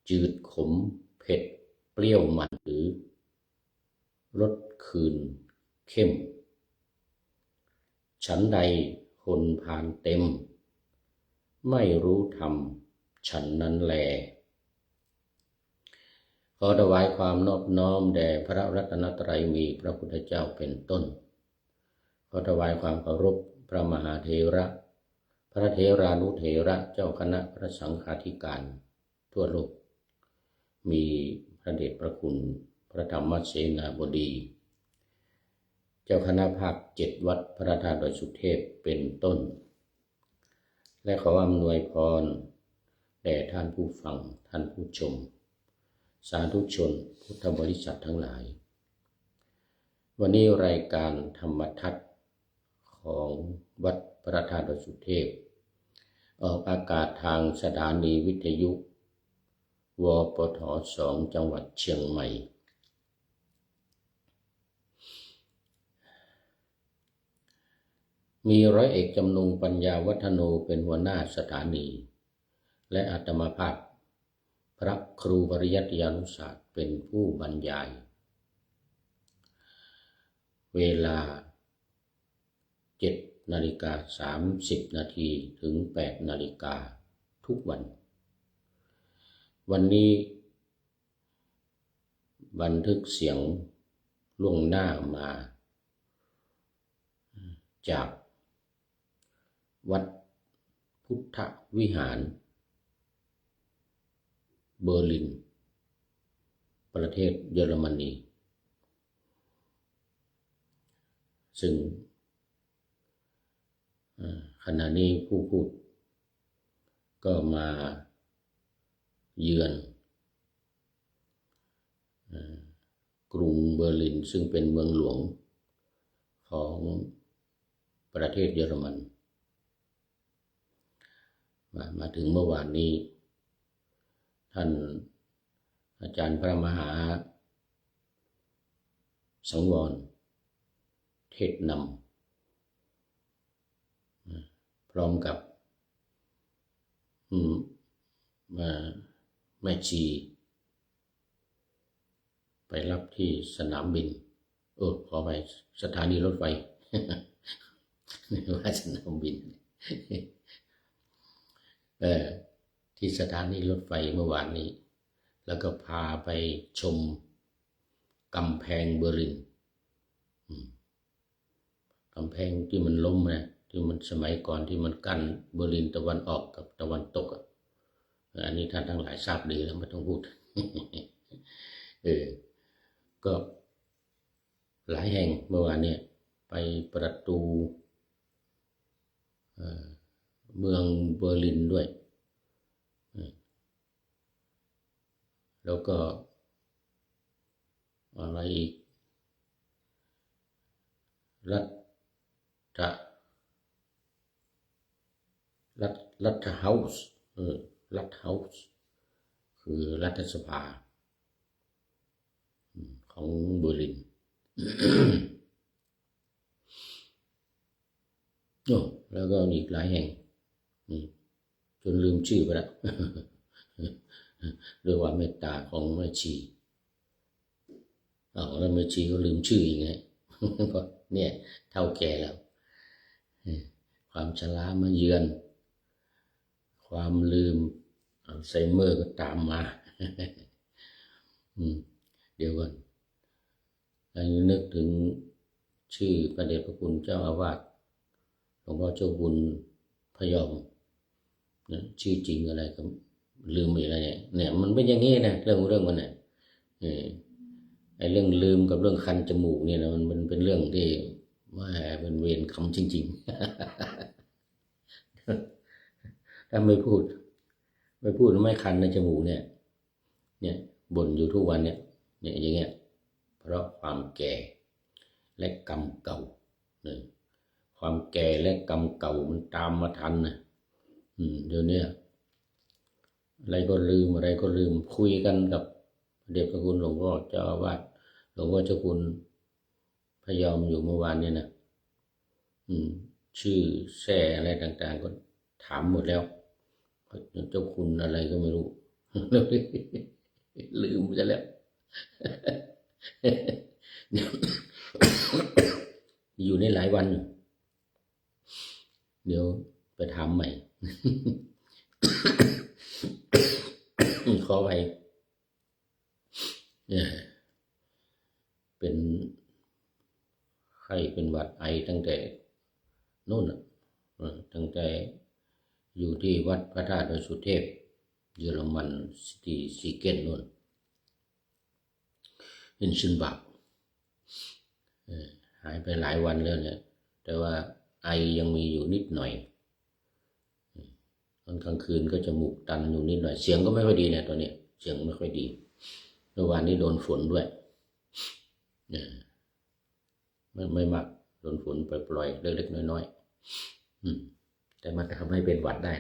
จืดขมเผ็ดเปรี้ยวมันหรือรสคืนเข้มฉันใดคนพานเต็มไม่รู้ธรรมฉันนั้นแลขอถวายความนอบน้อมแด่พระรัตนตรัยมีพระพุทธเจ้าเป็นต้นขอถวายความเคารพพระมหาเถระพระเถรานุเถระเจ้าคณะพระสังฆาธิการทั่วโลกมีพระเดชพระคุณพระธรรมเสนาบดีเจ้าคณะภาค7วัดพระธาตุดอยสุเทพเป็นต้นและขออำนวยพรแด่ท่านผู้ฟังท่านผู้ชมสาธุชนพุทธบริษัททั้งหลายวันนี้รายการธรรมทัศน์ของวัดพระธาตุดอยสุเทพออกอากาศทางสถานีวิทยุวปท2จังหวัดเชียงใหม่มีร้อยเอกจำนงปัญญาวัฒโนเป็นหัวหน้าสถานีและอาตมาภาพพระครูปริยัติยานุศาสตร์เป็นผู้บรรยายเวลา 7:30 นาทีถึง 8 นาฬิกาทุกวันวันนี้บันทึกเสียงล่วงหน้ามาจากวัดพุทธวิหารเบอร์ลินประเทศเยอรมนีซึ่งขณะนี้ผู้พูดก็มาเยือนกรุงเบอร์ลินซึ่งเป็นเมืองหลวงของประเทศเยอรมันมาถึงเมื่อวานนี้ท่านอาจารย์พระมหาสังวรเทศนำพร้อมกับแม่ชีไปรับที่สนามบินขอไปสถานีรถไฟ ไม่ว่าสนามบิน ที่สถานีรถไฟเมื่อวานนี้แล้วก็พาไปชมกำแพงเบอร์ลินกำแพงที่มันล้มนะที่มันสมัยก่อนที่มันกั้นเบอร์ลินตะวันออกกับตะวันตกอันนี้ท่านทั้งหลายทราบดีแล้วไม่ต้องพูด ก็หลายแห่งเมื่อวานเนี่ยไปประตูเมืองเบอร์ลินด้วยแล้วก็อะไรอีกรัฐเฮาส์รัฐเฮาส์คือรัฐสภาของเบอร์ลิน แล้วก็อีกหลายแห่งจนลืมชื่อไปแล้วด้วยว่าเมตตาของแม่ชีแล้วแม่ชีก็ลืมชื่ออีกไงเพราะเนี่ยเท่าแก่แล้วความชรามาเยือนความลืมอัลไซเมอร์ก็ตามมาเดี๋ยวก่อนเรานึกถึงชื่อพระเดชพระคุณเจ้าอาวาสหลวงพ่อเจ้าบุญพยอมนะชื่อจริงอะไรก็ลืมอีกแล้วเนี่ยมันเป็นอย่างงี้นะเรื่องมันเนี่ยไอ้เรื่องลืมกับเรื่องคันจมูกเนี่ยนะมันเป็นเรื่องที่ว่าเป็นเวรกรรมจริงๆถ้าไม่พูดไม่คันในจมูกเนี่ยบ่นอยู่ทุกวันเนี่ยอย่างเงี้ยเพราะความแก่และกรรมเก่าความแก่และกรรมเก่ามันตามมาทันนะเดี๋ยวนี้อะไรก็ลืมคุยกันกับเดชพระคุณหลวงพ่อเจ้าอาวาสหลวงพ่อเจ้าคุณพยอมอยู่เมื่อวานเนี่ยนะชื่อแซ่อะไรต่างๆก็ถามหมดแล้วเจ้าคุณอะไรก็ไม่รู้ ลืมจะแล้วอยู่ในหลายวัน เดี๋ยวไปถามใหม่ ขอไปเป็นไข้เป็นหวัดไอตั้งแต่โน่นตั้งแต่อยู่ที่วัดพระธาตุดอยสุเทพเยอรมันซิตี้ซีเกนโน่นเห็นชินบักหายไปหลายวันแล้วเนี่ยแต่ว่าไอยังมีอยู่นิดหน่อยตอนกลางคืนก็จมูกตันอยู่นิดหน่อยเสียงก็ไม่ค่อยดีเนี่ยตอนนี้เสียงไม่ค่อยดีเมื่อวานนี้โดนฝนด้วยไม่มากโดนฝนปล่อยๆเล็กๆน้อยๆแต่มันทำให้เป็นหวัดได้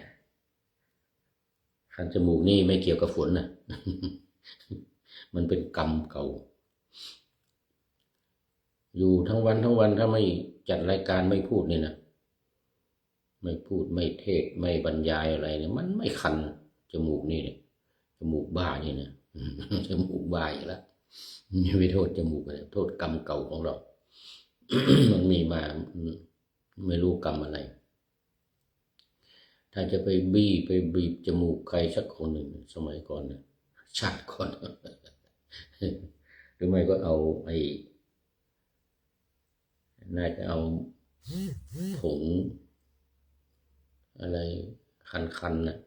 คันจมูกนี่ไม่เกี่ยวกับฝนนะมันเป็นกรรมเก่าอยู่ทั้งวันถ้าไม่จัดรายการไม่พูดนี่นะไม่พูดไม่เทศไม่บรรยายอะไรเนี่ยมันไม่คันจมูกนี่เนี่ยจมูกบ้านี่นะจมูกบ้าอีกแล้วไม่โทษจมูกเลยโทษกรรมเก่าของเรา มันมีมาไม่รู้กรรมอะไร ถ้าจะไปบีบจมูกใครสักคนหนึ่งสมัยก่อนนะชาติก่อน หรือไม่ก็เอาน่าจะเอาผงอะไรคันๆนะ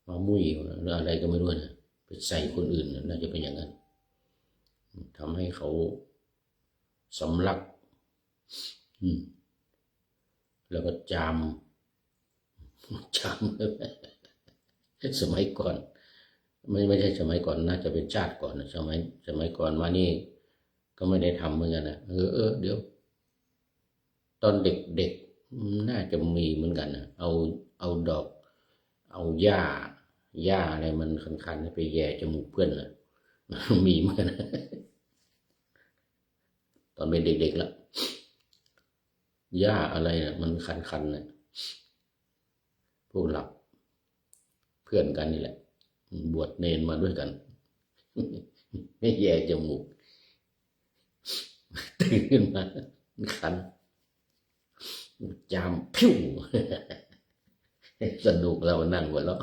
มามุ้ยหรืออะไรก็ไม่รู้นะไปใส่คนอื่นน่าจะเป็นอย่างนั้นทำให้เขาสำลักแล้วก็จามสมัยก่อนไม่ใช่สมัยก่อนน่าจะเป็นชาติก่อนนะสมัยก่อนมานี่ก็ไม่ได้ทำเหมือนกันนะเดี๋ยวตอนเด็กน่าจะมีเหมือนกันนะเอาดอกเอาหญ้าอะไรมันคันๆไปแย่จมูกเพื่อนนะมีเหมือนกันตอนเป็นเด็กๆแล้วหญ้าอะไรนะมันคันๆนะพวกหลับเพื่อนกันนี่แหละบวชเนนมาด้วยกันไม่แย่จมูกตื่นขึ้นมาคันจามพิ้วสนุกเรานั่งหัวเราะ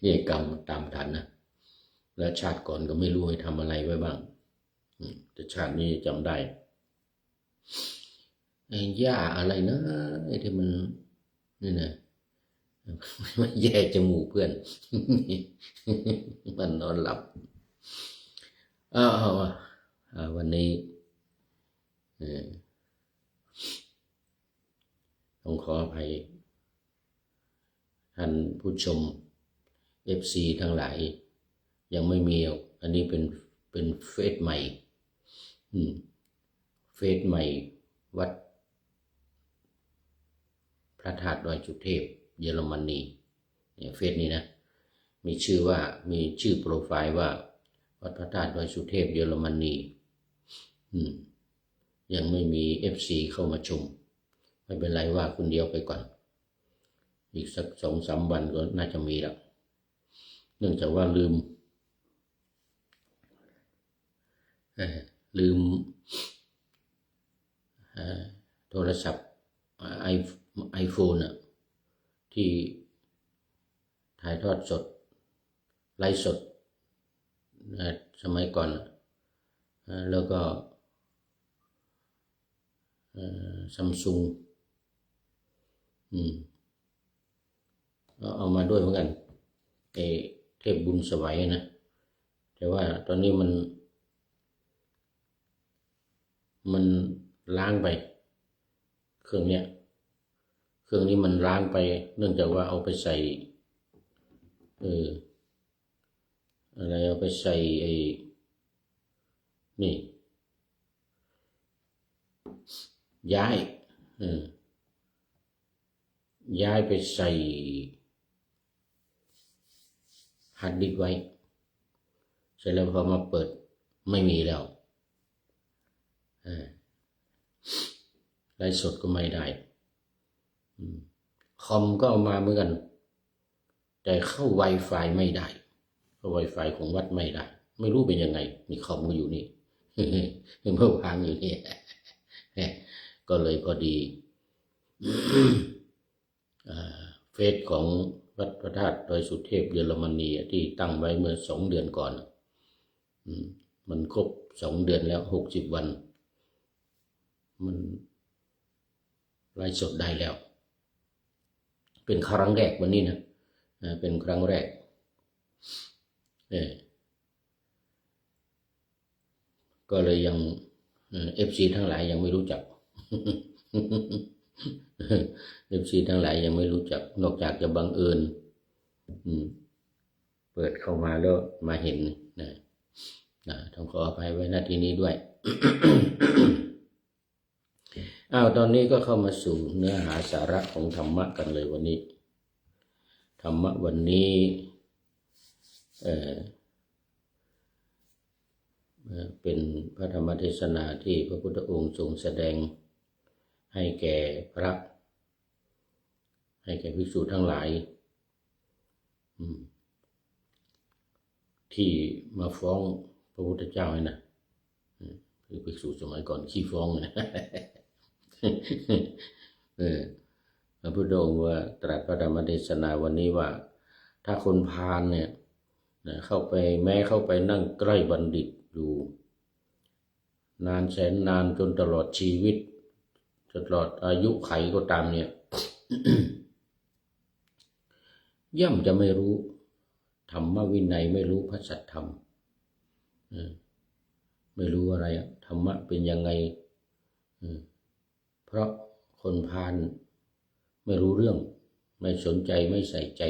นี่กรรมตามทันนะแล้วชาติก่อนก็ไม่รู้ให้ทำอะไรไว้บ้างแต่ชาตินี้จำได้หญ้าอะไรนะไอ้ที่มันนี่นะมันแย่จมูกเพื่อนมันนอนหลับวันนี้ต้องขออภัยท่านผู้ชม FC ทั้งหลายยังไม่มีอันนี้เป็นเฟซใหม่เฟซใหม่วัดพระธาตุดอยสุเทพเยอรมนีเนี่ยเฟซนี้นะมีชื่อโปรไฟล์ว่าวัดพระธาตุดอยสุเทพเยอรมนียังไม่มี FC เข้ามาชมไม่เป็นไรว่าคนเดียวไปก่อนอีกสัก 2-3 วันก็น่าจะมีแล้วเนื่องจากว่าลืมโทรศัพท์iPhone ที่ถ่ายทอดสดไลฟ์สดสมัยก่อนแล้วก็Samsung เอามาด้วยเหมือนกันเทพบุญสวัยนะแต่ว่าตอนนี้มันล้างไปเครื่องนี้มันล้างไปเนื่องจากว่าเอาไปใส่อะไรเอาไปใส่นี่ย้ายไปใส่ฮาร์ดดิสก์ไว้เสร็จแล้วพอมาเปิดไม่มีแล้วไลฟ์สดก็ไม่ได้คอมก็เอามาเหมือนกัน แต่เข้า Wi-Fi ไม่ได้เข้า Wi-Fi ของวัดไม่ได้ไม่รู้เป็นยังไงมีคอมก็อยู่นี่ เมื่อวางอยู่นี่ ก็เลยพอดีเฟซของวัดพระธาตุดอยสุเทพเยอรมนีที่ตั้งไว้เมื่อ2 เดือนก่อนมันครบ2 เดือนแล้ว60 วันมันไลฟ์สดได้แล้วเป็นครั้งแรกวันนี้นะเป็นครั้งแรกก็เลยยังFC ทั้งหลายยังไม่รู้จัก FC ทั้งหลายยังไม่รู้จักนอกจากจะบังเอิญเปิดเข้ามาแล้วมาเห็นนะต้องขออภัยไว้ณที่นี้ด้วย ตอนนี้ก็เข้ามาสู่เนื้อหาสาระของธรรมะกันเลยวันนี้ธรรมะวันนี้เป็นพระธรรมเทศนาที่พระพุทธองค์ทรงแสดงให้แก่พระให้แก่ภิกษุทั้งหลายที่มาฟ้องพระพุทธเจ้านะคือภิกษุสมัยก่อนขี้ฟ้องนะ พระพุทธองค์ว่าตรัสพระธรรมเทศนาวันนี้ว่าถ้าคนพาลเนี่ยเข้าไปแม้เข้าไปนั่งใกล้บัณฑิตอยู่นานแสนนานจนตลอดชีวิตตลอดอายุไขก็ตามเนี่ย ย่อมจะไม่รู้ธรรมวินัยไม่รู้พระสัทธรรมไม่รู้อะไรธรรมะเป็นยังไงเพราะคนพาลไม่รู้เรื่องไม่สนใจไม่ใส่ใจ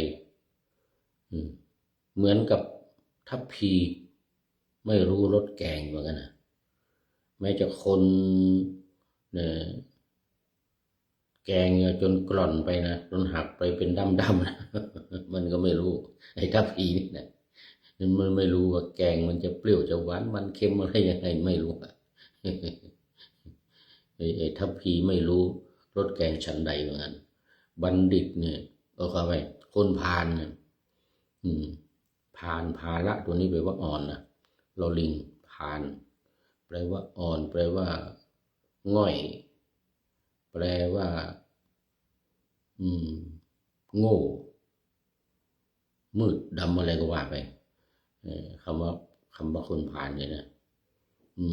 เหมือนกับทัพพีไม่รู้รสแกงเหมือนกันนะแม้จะคนแกงจนกร่อนไปนะจนหักไปเป็นดำๆนะมันก็ไม่รู้ไอ้ทัพพีนี่นะมันไม่รู้ว่าแกงมันจะเปรี้ยวจะหวานมันเค็มอะไรยังไงไม่รู้ไอ้ทัพพีไม่รู้รสแกงชั้นใดเหมือนกันบัณฑิตเนี่ยเอาเข้าไปคนพาลเนี่ยพาลภาละตัวนี้แปลว่าอ่อนนะลอลิงพาลแปลว่าอ่อนแปลว่าง่อยแปลว่าโง่มืดดำอะไรก็ว่าไปคำว่าคนพาลเนี่ยนะ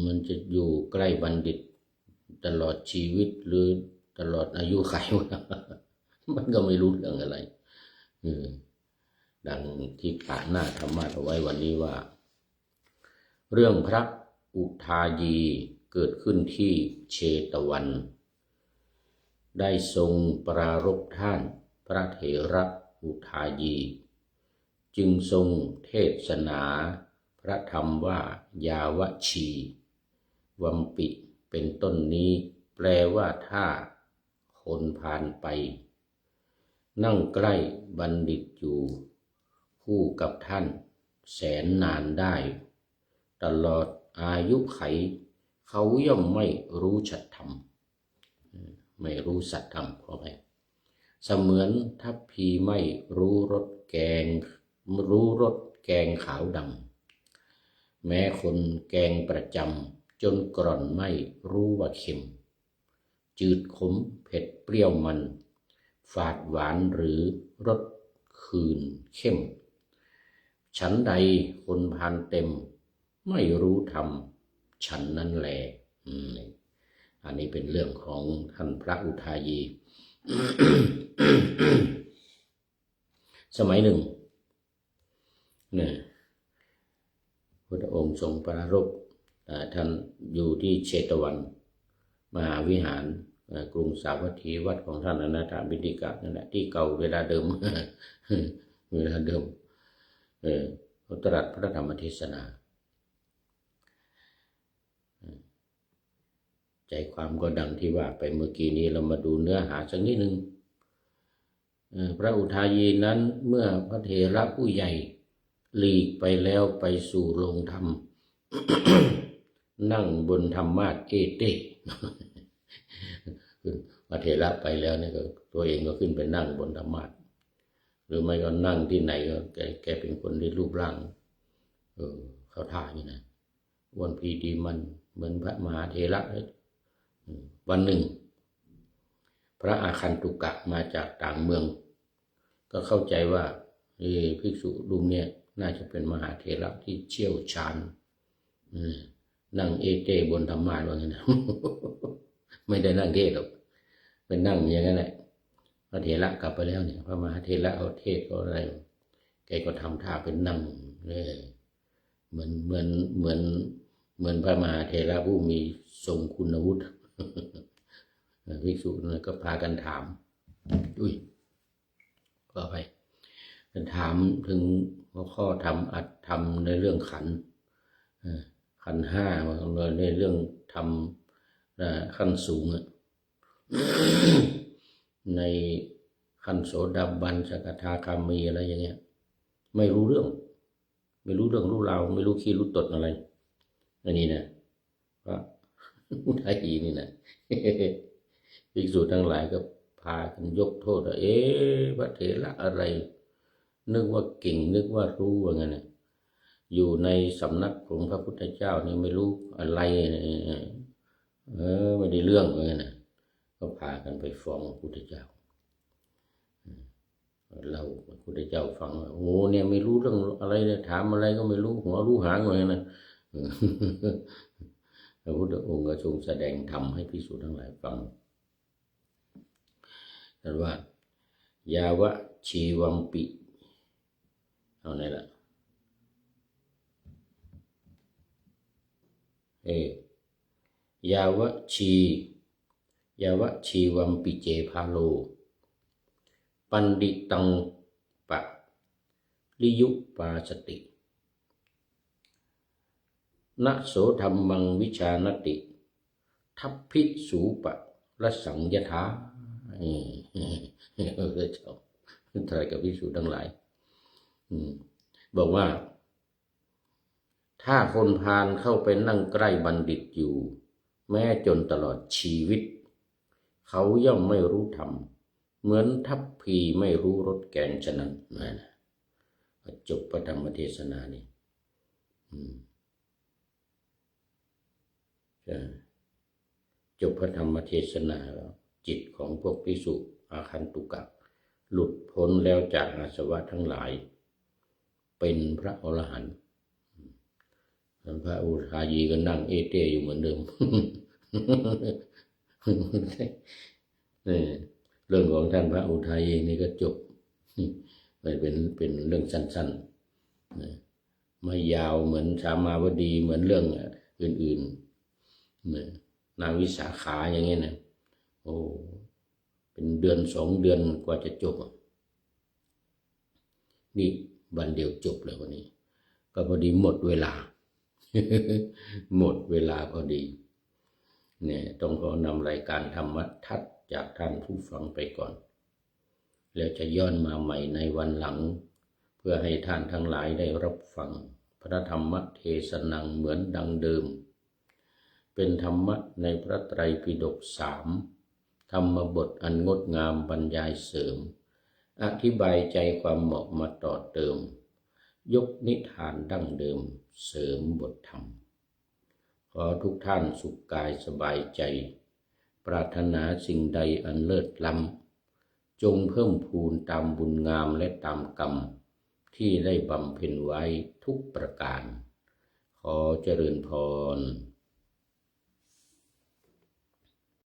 มันจะอยู่ใกล้บัณฑิตตลอดชีวิตหรือตลอดอายุขัยมันก็ไม่รู้เรื่องอะไรดังที่ปะหน้าธรรมะเอาไว้วันนี้ว่าเรื่องพระอุทายีเกิดขึ้นที่เชตวัน ได้ทรงปรารภท่านพระเถระอุทายีจึงทรงเทศนาพระธรรมว่ายาวชีวัมปิเป็นต้นนี้แปลว่าถ้าคนผ่านไปนั่งใกล้บัณฑิตอยู่คู่กับท่านแสนนานได้ตลอดอายุไขเขาย่อมไม่รู้ชัดธรรมไม่รู้สัจธรรมขอไปเสมือนทัพพีไม่รู้รสแกงขาวดำแม้คนแกงประจำจนกร่อนไม่รู้ว่าเค็มจืดขมเผ็ดเปรี้ยวมันฝาดหวานหรือรสคืนเข้มฉันใดคนพาลเต็มไม่รู้ธรรมฉันนั้นแลอันนี้เป็นเรื่องของท่านพระอุทายี สมัยหนึ่งพระองค์ทรงปรารภท่านอยู่ที่เชตวันมหาวิหารกรุงสาวัตถีวัดของท่านอนาถบิณฑิกะนั่นแหละที่เก่าเวลาเดิม เวลาเดิมพระตรัสพระธรรมเทศนาใจความก็ดังที่ว่าไปเมื่อกี้นี้เรามาดูเนื้อหาสักนิดหนึ่งพระอุทายีนั้นเมื่อพระเถระผู้ใหญ่หลีกไปแล้วไปสู่โรงธรรม นั่งบนธรรมาสน์เอเตพระเถระไปแล้วเนี่ยก็ตัวเองก็ขึ้นไปนั่งบนธรรมาสน์ หรือไม่ก็นั่งที่ไหนก็แกเป็นคนที่รูปร่างเขาท่านี่นะอ้วนพีดีมันเหมือนพระมหาเถระเลยวันหนึ่งพระอาคันตุกะมาจากต่างเมืองก็เข้าใจว่าภิกษุรูปเนี่ยน่าจะเป็นมหาเถระที่เชี่ยวชาญนั่งเอเต้บนธรรมาสว่างั้นนะ ไม่ได้นั่งเทศหรอกเป็นนั่งอย่างนั้นแหละพระเถระกลับไปแล้วเนี่ยพระมหาเถระเขาเทศเขาอะไรแกก็ทำท่าเป็นนั่งเหมือนพระมหาเถระผู้มีทรงคุณวุฒิ ภิกษุนั้นก็พากันถามก็ไปถามถึงหัวข้อทำอัดทำในเรื่องขันห้าในเรื่องทำขั้นสูง ในขั้นโสดาบันสกทาคามีอะไรอย่างเงี้ยไม่รู้เรื่องรู้ราวไม่รู้ขี้รู้ตดอะไรอันนี้นะพระอุทัยนี่นะ ภิกษุทั้งหลายก็พากันยกโทษว่าพระเถระอะไรนึกว่าเก่งนึกว่ารู้ว่างั้นนะอยู่ในสำนักของพระพุทธเจ้านี่ไม่รู้อะไรไม่ได้เรื่องว่างั้นนะก็พากันไปฟ้องพระพุทธเจ้าเราพระพุทธเจ้าฟังว่าโอ้เนี่ยไม่รู้เรื่องอะไรเนี่ยถามอะไรก็ไม่รู้หัวรู้หางว่างั้นนะ พระพุทธองค์ก็ทรงแสดงธรรมให้ภิกษุทั้งหลายฟังแต่ว่ายาวะชีวัมปิเอาไหนล่ะยาวะชีวัมปิเจพาโลปันดิตังปะลิยุปาสตินะโสธรรมังวิชานติทัพพิสูปะละสังยถาพระเจ้าตรัสกับภิกษุทั้งหลายบอกว่าถ้าคนพาลเข้าไปนั่งใกล้บัณฑิตอยู่แม้จนตลอดชีวิตเขาย่อมไม่รู้ธรรมเหมือนทัพพีไม่รู้รสแกงฉะนั้นนะจบพระธรรมเทศนานี่จบพระธรรมเทศนาแล้วจิตของพวกภิกษุอาคันตุกะหลุดพ้นแล้วจากอาสวะทั้งหลายเป็นพระอรหันต์พระอุทายีก็นั่งเอเต้อยู่เหมือนเดิม เรื่องของท่านพระอุทายีนี่ก็จบเป็นเรื่องสั้นๆไม่ยาวเหมือนสามาวดีเหมือนเรื่องอื่นๆนางวิสาขาอย่างเงี้ยนะโอ้เป็นเดือน2 เดือนกว่าจะจบนี่วันเดียวจบเลยวันนี้ก็พอดีหมดเวลา หมดเวลาพอดีเนี่ยต้องขอนำรายการธรรมทัศน์จากท่านผู้ฟังไปก่อนแล้วจะย้อนมาใหม่ในวันหลังเพื่อให้ท่านทั้งหลายได้รับฟังพระธรรมเทศนาเหมือนดังเดิมเป็นธรรมะในพระไตรปิฎก3ธรรมบทอันงดงามบรรยายเสริมอธิบายใจความเหมาะมาต่อเติมยกนิทานดั้งเดิมเสริมบทธรรมขอทุกท่านสุขกายสบายใจปรารถนาสิ่งใดอันเลิศล้ำจงเพิ่มพูนตามบุญงามและตามกรรมที่ได้บำเพ็ญไว้ทุกประการขอเจริญพร